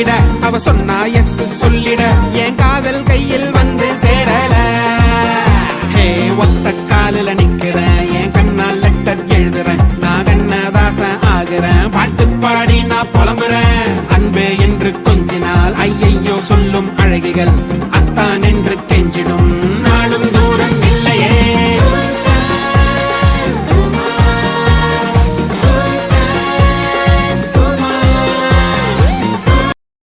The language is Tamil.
வாங்கிட அவ சொன்னா எஸ் சொல்லிட என் காதல் கையில் வந்து சேரல. ஹே ஒத்த காலில நிக்கிறேன் என் கண்ணால் லெட்டர் எழுதுறேன் நான் கண்ணதாசன் ஆகிறேன் பாட்டு பாடி நான் புலம்புறேன் அன்பே என்று கொஞ்ச நாள் ஐயையோ சொல்லும் அழகிகள்